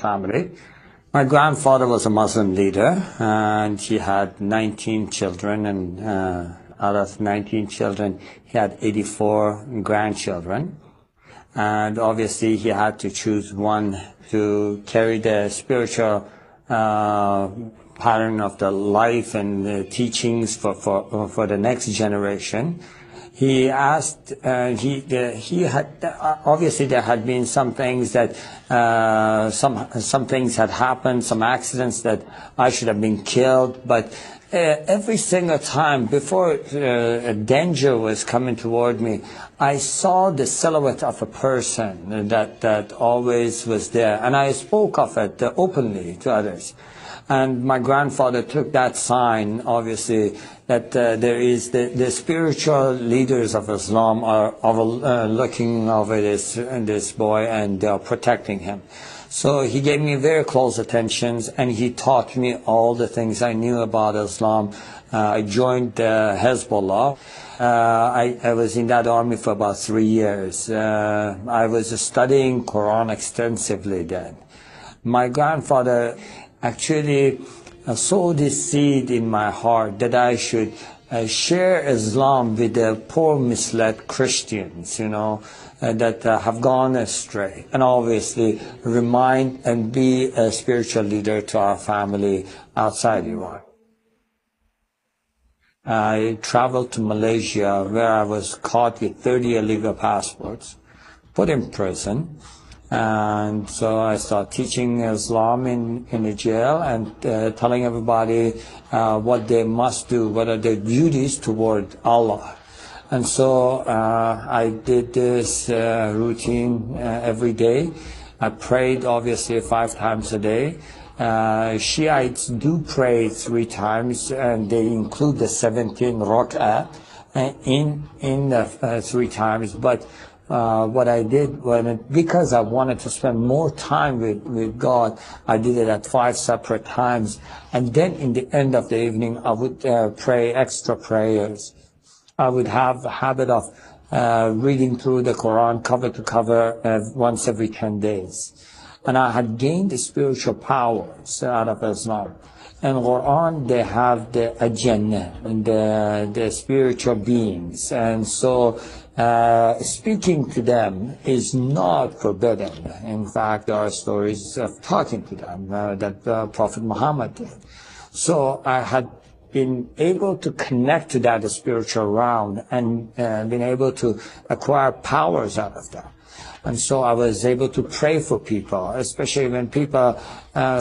family. My grandfather was a Muslim leader, and he had 19 children, and out of 19 children, he had 84 grandchildren. And obviously, he had to choose one to carry the spiritual pattern of the life and the teachings for the next generation. He asked, he had, obviously there had been some things that, some things had happened, some accidents that I should have been killed, but every single time before a danger was coming toward me, I saw the silhouette of a person that always was there, and I spoke of it openly to others. And my grandfather took that sign, obviously, that there is the spiritual leaders of Islam are looking over this boy, and they are protecting him. So he gave me very close attentions, and he taught me all the things I knew about Islam. I joined Hezbollah. I was in that army for about 3 years. I was studying Quran extensively then. My grandfather actually sowed this seed in my heart that I should share Islam with the poor, misled Christians, that have gone astray, and obviously remind and be a spiritual leader to our family outside Iran. I traveled to Malaysia, where I was caught with 30 illegal passports, put in prison. And so I started teaching Islam in the jail, and telling everybody what they must do, what are their duties toward Allah. And so I did this routine every day. I prayed obviously 5 times a day. Shiites do pray 3 times, and they include the 17 rak'ah in the 3 times. But what I did, because I wanted to spend more time with God, I did it at 5 separate times. And then in the end of the evening, I would pray extra prayers. I would have the habit of reading through the Quran cover to cover once every 10 days. And I had gained the spiritual powers out of Islam. In Quran, they have the Jannah, and the spiritual beings. And so speaking to them is not forbidden. In fact, there are stories of talking to them that Prophet Muhammad did. So I had been able to connect to that spiritual realm, and been able to acquire powers out of that. And so I was able to pray for people, especially when people,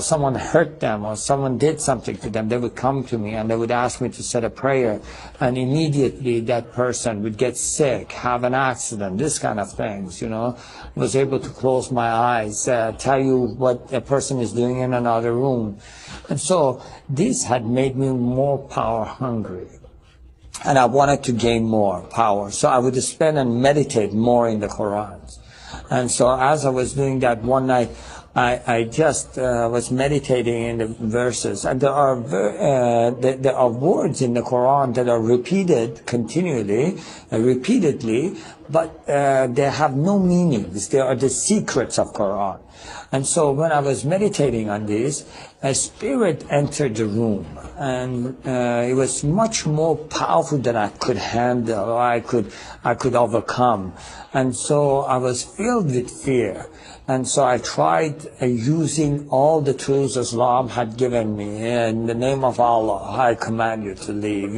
someone hurt them or someone did something to them. They would come to me and they would ask me to say a prayer, and immediately that person would get sick, have an accident, this kind of things, I was able to close my eyes, tell you what a person is doing in another room. And so this had made me more power hungry. And I wanted to gain more power. So I would spend and meditate more in the Quran. And so as I was doing that one night, I just was meditating in the verses. And there are words in the Quran that are repeated continually, repeatedly, but they have no meanings. They are the secrets of Quran. And so when I was meditating on this, a spirit entered the room, and it was much more powerful than I could handle, or I could overcome. And so I was filled with fear. And so I tried using all the tools Islam had given me. In the name of Allah, I command you to leave,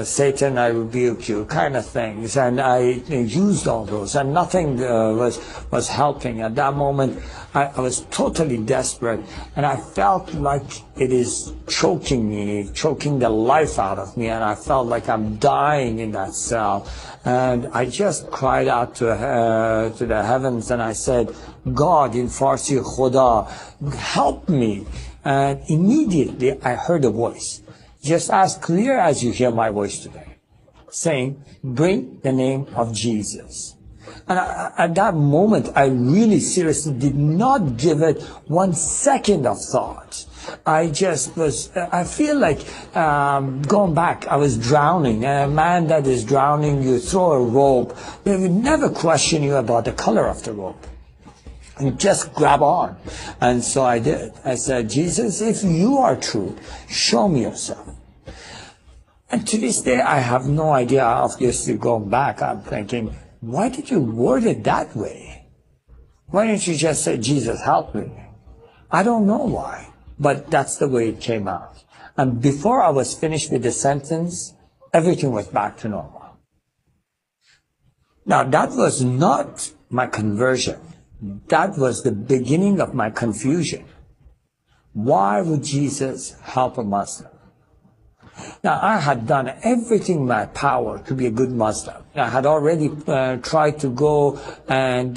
Satan, I rebuke you, kind of things. And I used all those, and nothing was helping. At that moment, I was totally desperate, and I felt like it is choking me, choking the life out of me, and I felt like I'm dying in that cell. And I just cried out to the heavens, and I said, God, in Farsi, Khuda, help me. And immediately I heard a voice, just as clear as you hear my voice today, saying, bring the name of Jesus. And at that moment, I really seriously did not give it 1 second of thought. I feel like going back, I was drowning. And a man that is drowning, you throw a rope, they would never question you about the color of the rope. and just grab on. And so I did. I said, Jesus, if you are true, show me yourself. And to this day, I have no idea. Obviously, going back, I'm thinking, why did you word it that way? Why didn't you just say, Jesus, help me? I don't know why, but that's the way it came out. And before I was finished with the sentence, everything was back to normal. Now, that was not my conversion. That was the beginning of my confusion. Why would Jesus help a Muslim? Now, I had done everything in my power to be a good Muslim. I had already tried to go and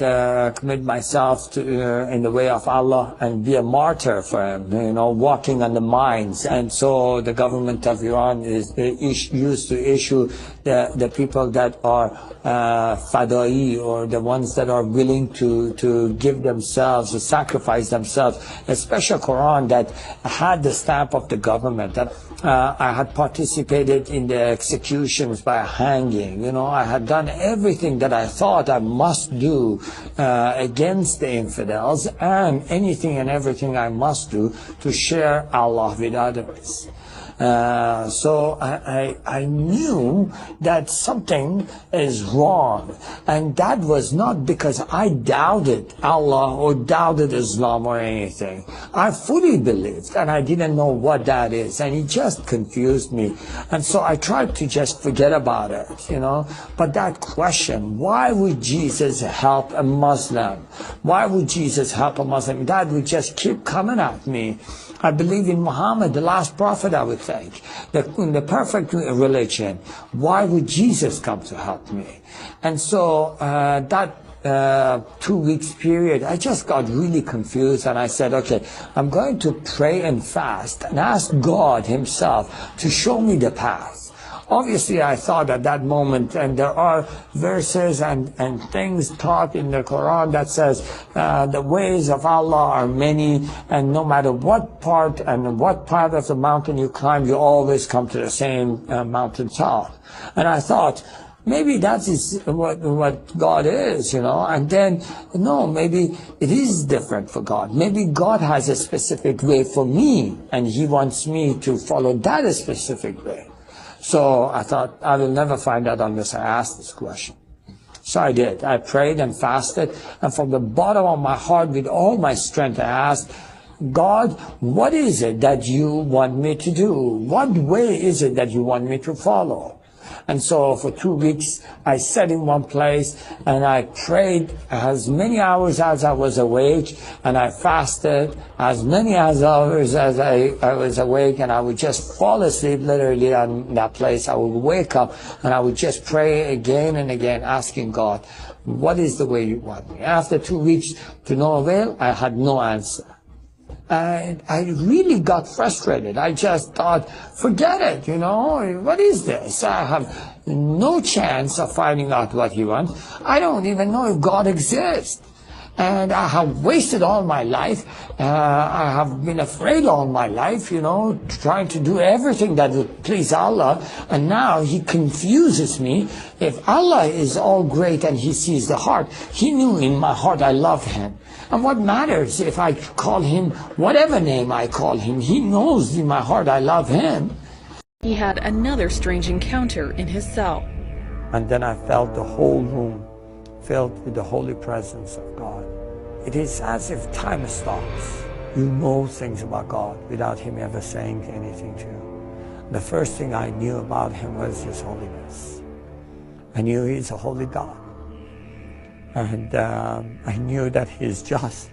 commit myself to in the way of Allah and be a martyr for Him, walking on the mines. And so the government of Iran is used to issue the people that are fada'i, or the ones that are willing to give themselves, to sacrifice themselves, a special Quran that had the stamp of the government. That I had participated in the executions by hanging. I had done everything that I thought I must do against the infidels, and anything and everything I must do to share Allah with others. So I knew that something is wrong, and that was not because I doubted Allah or doubted Islam or anything. I fully believed, and I didn't know what that is, and it just confused me. And so I tried to just forget about it, But that question, why would Jesus help a Muslim? Why would Jesus help a Muslim? That would just keep coming at me. I believe in Muhammad, the last prophet, I would think, the perfect religion. Why would Jesus come to help me? And so that 2 weeks period, I just got really confused, and I said, okay, I'm going to pray and fast and ask God Himself to show me the path. Obviously, I thought at that moment, and there are verses and things taught in the Quran that says the ways of Allah are many, and no matter what part and what part of the mountain you climb, you always come to the same mountain top. And I thought, maybe that is what God is, And then, no, maybe it is different for God. Maybe God has a specific way for me, and He wants me to follow that specific way. So I thought, I will never find out unless I ask this question. So I did. I prayed and fasted, and from the bottom of my heart, with all my strength, I asked, God, what is it that you want me to do? What way is it that you want me to follow? And so for 2 weeks, I sat in one place and I prayed as many hours as I was awake, and I fasted as many hours as I was awake, and I would just fall asleep literally on that place. I would wake up and I would just pray again and again, asking God, what is the way you want me? After 2 weeks, to no avail, I had no answer. And I really got frustrated. I just thought, forget it, what is this? I have no chance of finding out what He wants. I don't even know if God exists. And I have wasted all my life. I have been afraid all my life, trying to do everything that would please Allah. And now He confuses me. If Allah is all great and He sees the heart, He knew in my heart I love Him. And what matters if I call Him whatever name I call Him? He knows in my heart I love Him. He had another strange encounter in his cell. And then I felt the whole room filled with the holy presence of God. It is as if time stops. You know things about God without Him ever saying anything to you. The first thing I knew about Him was His holiness. I knew He's a holy God. And I knew that He is just.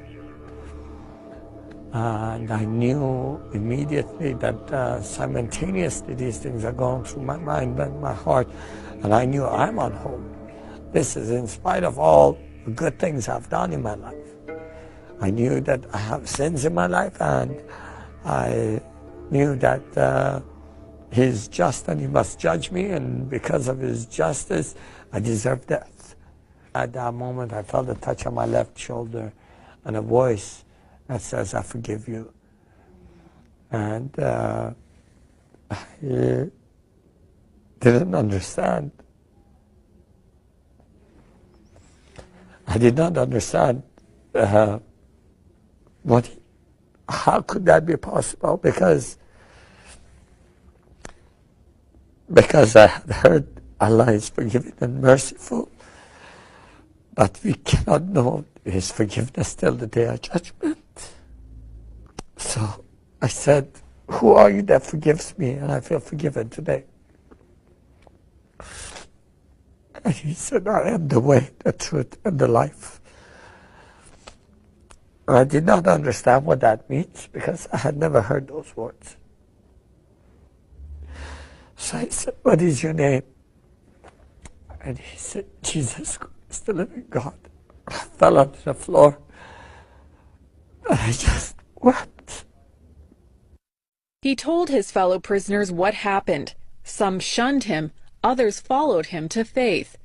And I knew immediately that simultaneously these things are going through my mind and my heart. And I knew I'm unholy. This is in spite of all the good things I've done in my life. I knew that I have sins in my life, and I knew that He's just and He must judge me, and because of His justice, I deserve death. At that moment, I felt a touch on my left shoulder and a voice that says, I forgive you. And I didn't understand. I did not understand How could that be possible? Because I had heard Allah is forgiving and merciful, but we cannot know His forgiveness till the day of judgment. So I said, who are you that forgives me? And I feel forgiven today. And he said, I am the way, the truth, and the life. And I did not understand what that means because I had never heard those words. So I said, what is your name? And he said, Jesus Christ, the living God. I fell onto the floor and I just wept. He told his fellow prisoners what happened. Some shunned him, others followed him to faith.